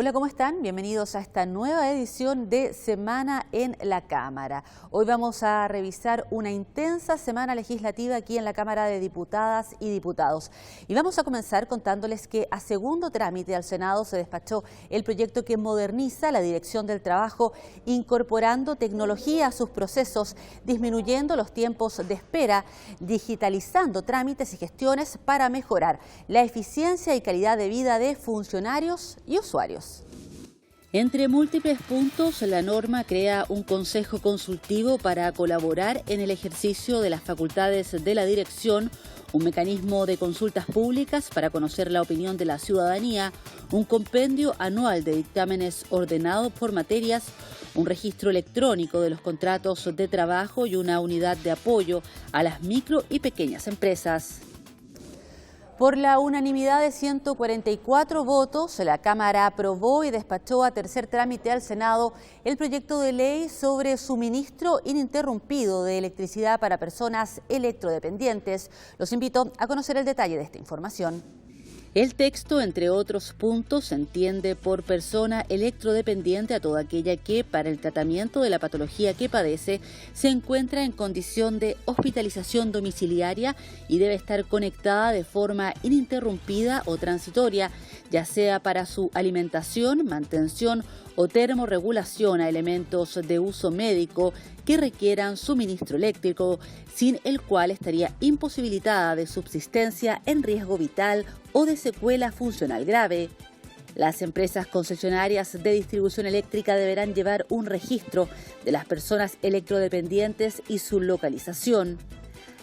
Hola, ¿cómo están? Bienvenidos a esta nueva edición de Semana en la Cámara. Hoy vamos a revisar una intensa semana legislativa aquí en la Cámara de Diputadas y Diputados. Y vamos a comenzar contándoles que a segundo trámite al Senado se despachó el proyecto que moderniza la Dirección del Trabajo, incorporando tecnología a sus procesos, disminuyendo los tiempos de espera, digitalizando trámites y gestiones para mejorar la eficiencia y calidad de vida de funcionarios y usuarios. Entre múltiples puntos, la norma crea un consejo consultivo para colaborar en el ejercicio de las facultades de la dirección, un mecanismo de consultas públicas para conocer la opinión de la ciudadanía, un compendio anual de dictámenes ordenados por materias, un registro electrónico de los contratos de trabajo y una unidad de apoyo a las micro y pequeñas empresas. Por la unanimidad de 144 votos, la Cámara aprobó y despachó a tercer trámite al Senado el proyecto de ley sobre suministro ininterrumpido de electricidad para personas electrodependientes. Los invito a conocer el detalle de esta información. El texto, entre otros puntos, entiende por persona electrodependiente a toda aquella que, para el tratamiento de la patología que padece, se encuentra en condición de hospitalización domiciliaria y debe estar conectada de forma ininterrumpida o transitoria, ya sea para su alimentación, mantención o termorregulación a elementos de uso médico que requieran suministro eléctrico, sin el cual estaría imposibilitada de subsistencia en riesgo vital o de secuela funcional grave. Las empresas concesionarias de distribución eléctrica deberán llevar un registro de las personas electrodependientes y su localización.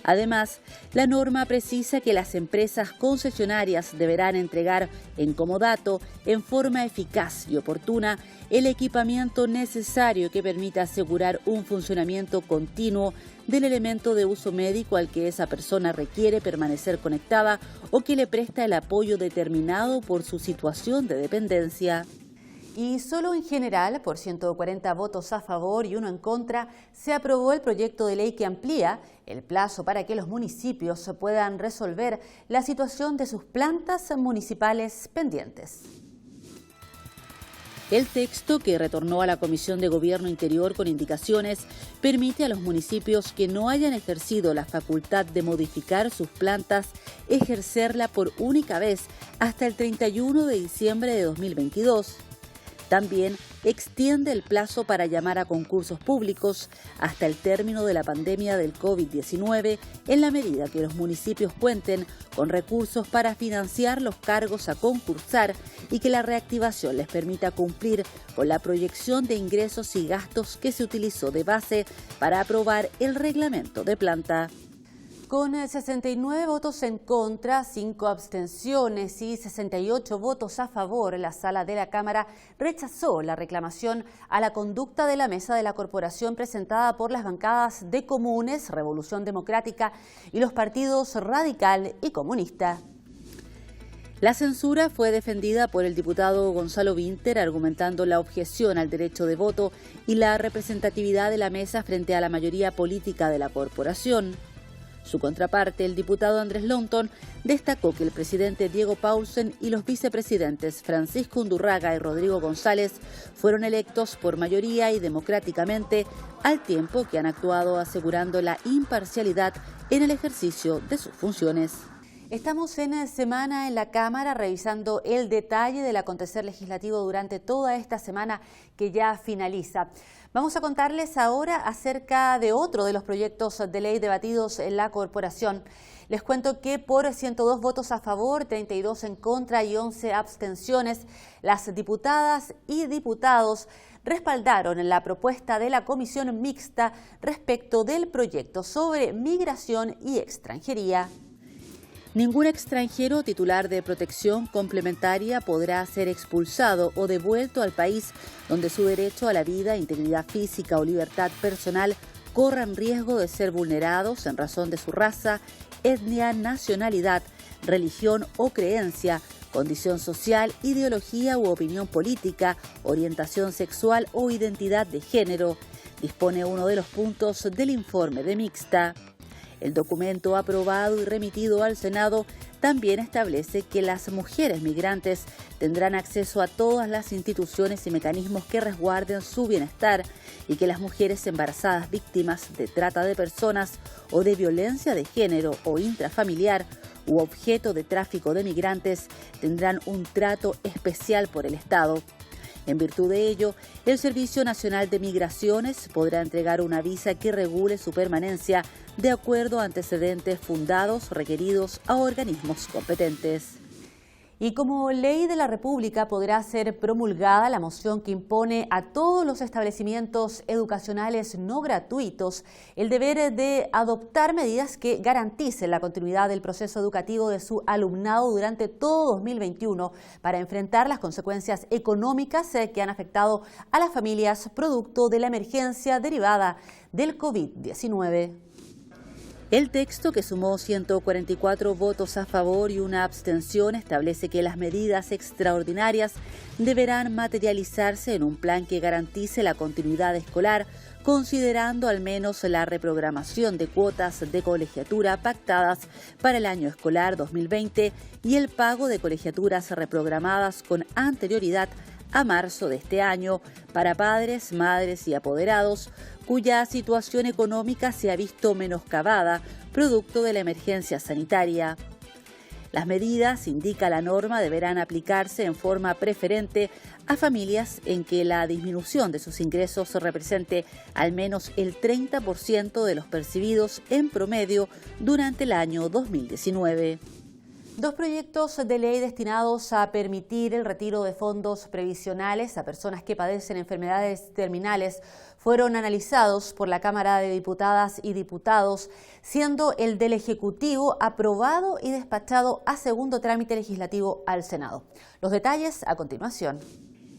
Además, la norma precisa que las empresas concesionarias deberán entregar en comodato, en forma eficaz y oportuna, el equipamiento necesario que permita asegurar un funcionamiento continuo del elemento de uso médico al que esa persona requiere permanecer conectada o que le presta el apoyo determinado por su situación de dependencia. Y solo en general, por 140 votos a favor y 1 en contra, se aprobó el proyecto de ley que amplía el plazo para que los municipios puedan resolver la situación de sus plantas municipales pendientes. El texto, que retornó a la Comisión de Gobierno Interior con indicaciones, permite a los municipios que no hayan ejercido la facultad de modificar sus plantas ejercerla por única vez hasta el 31 de diciembre de 2022. También extiende el plazo para llamar a concursos públicos hasta el término de la pandemia del COVID-19 en la medida que los municipios cuenten con recursos para financiar los cargos a concursar y que la reactivación les permita cumplir con la proyección de ingresos y gastos que se utilizó de base para aprobar el reglamento de planta. Con 69 votos en contra, 5 abstenciones y 68 votos a favor, la Sala de la Cámara rechazó la reclamación a la conducta de la mesa de la corporación presentada por las bancadas de Comunes, Revolución Democrática y los partidos Radical y Comunista. La censura fue defendida por el diputado Gonzalo Vinter, argumentando la objeción al derecho de voto y la representatividad de la mesa frente a la mayoría política de la corporación. Su contraparte, el diputado Andrés Lonton, destacó que el presidente Diego Paulsen y los vicepresidentes Francisco Undurraga y Rodrigo González fueron electos por mayoría y democráticamente, al tiempo que han actuado asegurando la imparcialidad en el ejercicio de sus funciones. Estamos en semana en la Cámara revisando el detalle del acontecer legislativo durante toda esta semana que ya finaliza. Vamos a contarles ahora acerca de otro de los proyectos de ley debatidos en la corporación. Les cuento que por 102 votos a favor, 32 en contra y 11 abstenciones, las diputadas y diputados respaldaron la propuesta de la comisión mixta respecto del proyecto sobre migración y extranjería. Ningún extranjero titular de protección complementaria podrá ser expulsado o devuelto al país donde su derecho a la vida, integridad física o libertad personal corran riesgo de ser vulnerados en razón de su raza, etnia, nacionalidad, religión o creencia, condición social, ideología u opinión política, orientación sexual o identidad de género, dispone uno de los puntos del informe de mixta. El documento aprobado y remitido al Senado también establece que las mujeres migrantes tendrán acceso a todas las instituciones y mecanismos que resguarden su bienestar y que las mujeres embarazadas víctimas de trata de personas o de violencia de género o intrafamiliar u objeto de tráfico de migrantes tendrán un trato especial por el Estado. En virtud de ello, el Servicio Nacional de Migraciones podrá entregar una visa que regule su permanencia de acuerdo a antecedentes fundados requeridos a organismos competentes. Y como ley de la República podrá ser promulgada la moción que impone a todos los establecimientos educacionales no gratuitos el deber de adoptar medidas que garanticen la continuidad del proceso educativo de su alumnado durante todo 2021 para enfrentar las consecuencias económicas que han afectado a las familias producto de la emergencia derivada del COVID-19. El texto, que sumó 144 votos a favor y una abstención, establece que las medidas extraordinarias deberán materializarse en un plan que garantice la continuidad escolar, considerando al menos la reprogramación de cuotas de colegiatura pactadas para el año escolar 2020 y el pago de colegiaturas reprogramadas con anterioridad a marzo de este año para padres, madres y apoderados cuya situación económica se ha visto menoscabada producto de la emergencia sanitaria. Las medidas, indica la norma, deberán aplicarse en forma preferente a familias en que la disminución de sus ingresos represente al menos el 30% de los percibidos en promedio durante el año 2019. Dos proyectos de ley destinados a permitir el retiro de fondos previsionales a personas que padecen enfermedades terminales fueron analizados por la Cámara de Diputadas y Diputados, siendo el del Ejecutivo aprobado y despachado a segundo trámite legislativo al Senado. Los detalles a continuación.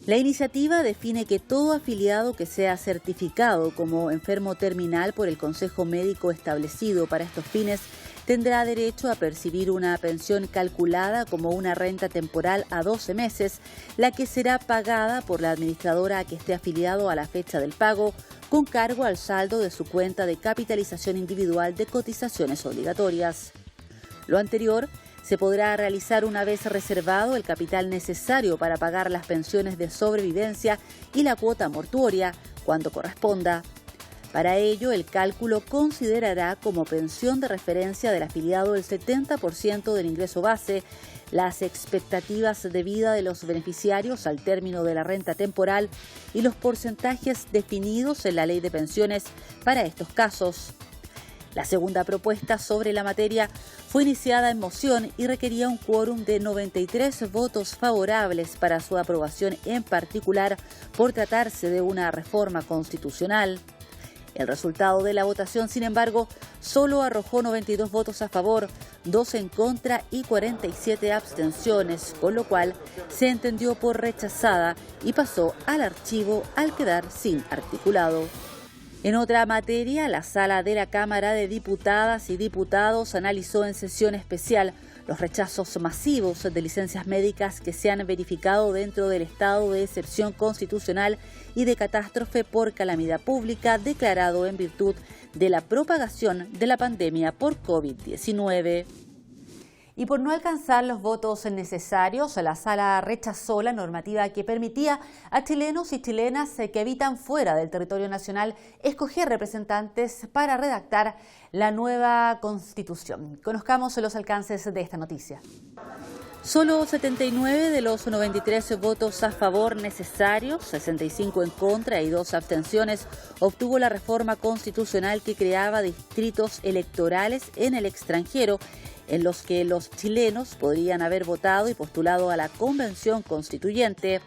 La iniciativa define que todo afiliado que sea certificado como enfermo terminal por el Consejo Médico establecido para estos fines tendrá derecho a percibir una pensión calculada como una renta temporal a 12 meses, la que será pagada por la administradora a que esté afiliado a la fecha del pago, con cargo al saldo de su cuenta de capitalización individual de cotizaciones obligatorias. Lo anterior se podrá realizar una vez reservado el capital necesario para pagar las pensiones de sobrevivencia y la cuota mortuoria, cuando corresponda. Para ello, el cálculo considerará como pensión de referencia del afiliado el 70% del ingreso base, las expectativas de vida de los beneficiarios al término de la renta temporal y los porcentajes definidos en la Ley de Pensiones para estos casos. La segunda propuesta sobre la materia fue iniciada en moción y requería un quórum de 93 votos favorables para su aprobación, en particular por tratarse de una reforma constitucional. El resultado de la votación, sin embargo, solo arrojó 92 votos a favor, 2 en contra y 47 abstenciones, con lo cual se entendió por rechazada y pasó al archivo al quedar sin articulado. En otra materia, la Sala de la Cámara de Diputadas y Diputados analizó en sesión especial los rechazos masivos de licencias médicas que se han verificado dentro del estado de excepción constitucional y de catástrofe por calamidad pública declarado en virtud de la propagación de la pandemia por COVID-19. Y por no alcanzar los votos necesarios, la Sala rechazó la normativa que permitía a chilenos y chilenas que habitan fuera del territorio nacional escoger representantes para redactar la nueva Constitución. Conozcamos los alcances de esta noticia. Solo 79 de los 93 votos a favor necesarios, 65 en contra y 2 abstenciones, obtuvo la reforma constitucional que creaba distritos electorales en el extranjero, en los que los chilenos podrían haber votado y postulado a la Convención Constituyente.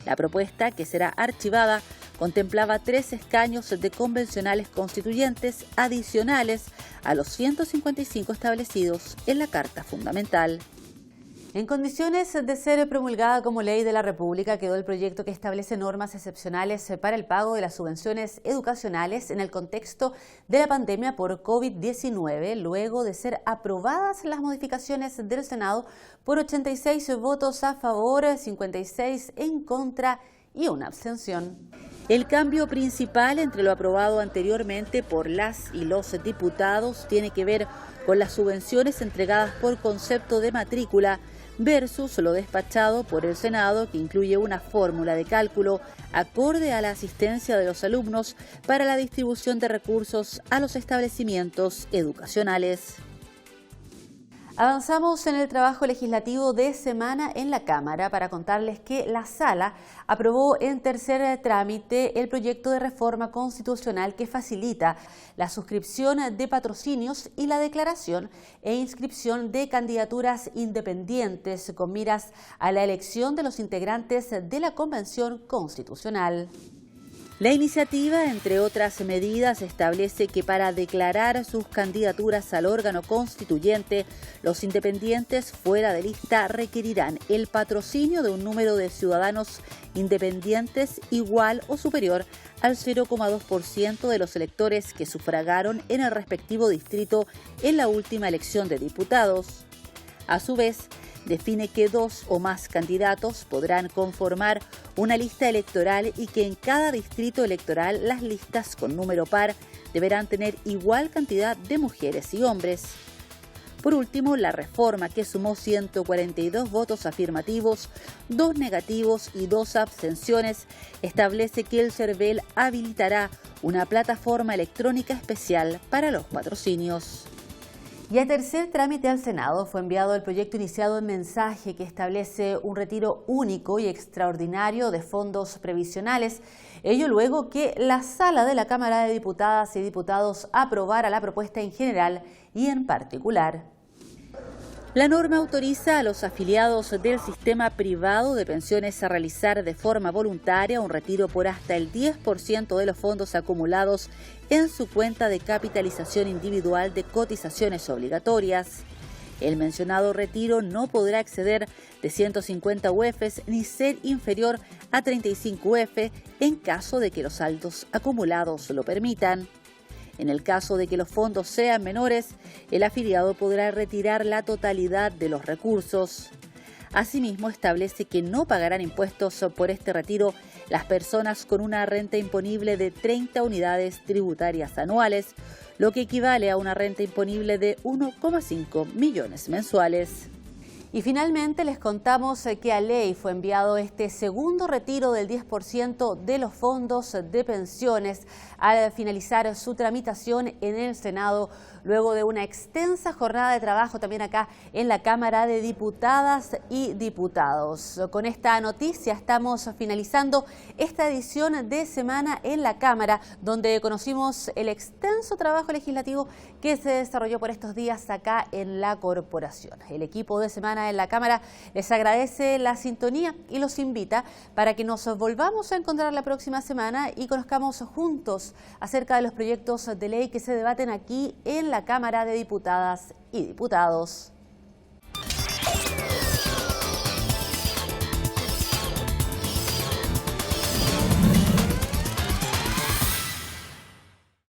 La propuesta, que será archivada, contemplaba 3 escaños de convencionales constituyentes adicionales a los 155 establecidos en la Carta Fundamental. En condiciones de ser promulgada como ley de la República quedó el proyecto que establece normas excepcionales para el pago de las subvenciones educacionales en el contexto de la pandemia por COVID-19, luego de ser aprobadas las modificaciones del Senado por 86 votos a favor, 56 en contra y una abstención. El cambio principal entre lo aprobado anteriormente por las y los diputados tiene que ver con las subvenciones entregadas por concepto de matrícula versus lo despachado por el Senado, que incluye una fórmula de cálculo acorde a la asistencia de los alumnos para la distribución de recursos a los establecimientos educacionales. Avanzamos en el trabajo legislativo de semana en la Cámara para contarles que la Sala aprobó en tercer trámite el proyecto de reforma constitucional que facilita la suscripción de patrocinios y la declaración e inscripción de candidaturas independientes con miras a la elección de los integrantes de la Convención Constitucional. La iniciativa, entre otras medidas, establece que para declarar sus candidaturas al órgano constituyente, los independientes fuera de lista requerirán el patrocinio de un número de ciudadanos independientes igual o superior al 0,2% de los electores que sufragaron en el respectivo distrito en la última elección de diputados. A su vez, define que 2 o más candidatos podrán conformar una lista electoral y que en cada distrito electoral las listas con número par deberán tener igual cantidad de mujeres y hombres. Por último, la reforma, que sumó 142 votos afirmativos, 2 negativos y 2 abstenciones, establece que el CERVEL habilitará una plataforma electrónica especial para los patrocinios. Y a tercer trámite al Senado fue enviado el proyecto iniciado en mensaje que establece un retiro único y extraordinario de fondos previsionales. Ello luego que la Sala de la Cámara de Diputadas y Diputados aprobara la propuesta en general y en particular. La norma autoriza a los afiliados del sistema privado de pensiones a realizar de forma voluntaria un retiro por hasta el 10% de los fondos acumulados en su cuenta de capitalización individual de cotizaciones obligatorias. El mencionado retiro no podrá exceder de 150 UFs ni ser inferior a 35 UF en caso de que los saldos acumulados lo permitan. En el caso de que los fondos sean menores, el afiliado podrá retirar la totalidad de los recursos. Asimismo, establece que no pagarán impuestos por este retiro las personas con una renta imponible de 30 unidades tributarias anuales, lo que equivale a una renta imponible de 1,5 millones mensuales. Y finalmente les contamos que a ley fue enviado este segundo retiro del 10% de los fondos de pensiones al finalizar su tramitación en el Senado, luego de una extensa jornada de trabajo también acá en la Cámara de Diputadas y Diputados. Con esta noticia estamos finalizando esta edición de Semana en la Cámara, donde conocimos el extenso trabajo legislativo que se desarrolló por estos días acá en la corporación. El equipo de Semana en la Cámara les agradece la sintonía y los invita para que nos volvamos a encontrar la próxima semana y conozcamos juntos acerca de los proyectos de ley que se debaten aquí en la Cámara de Diputadas y Diputados.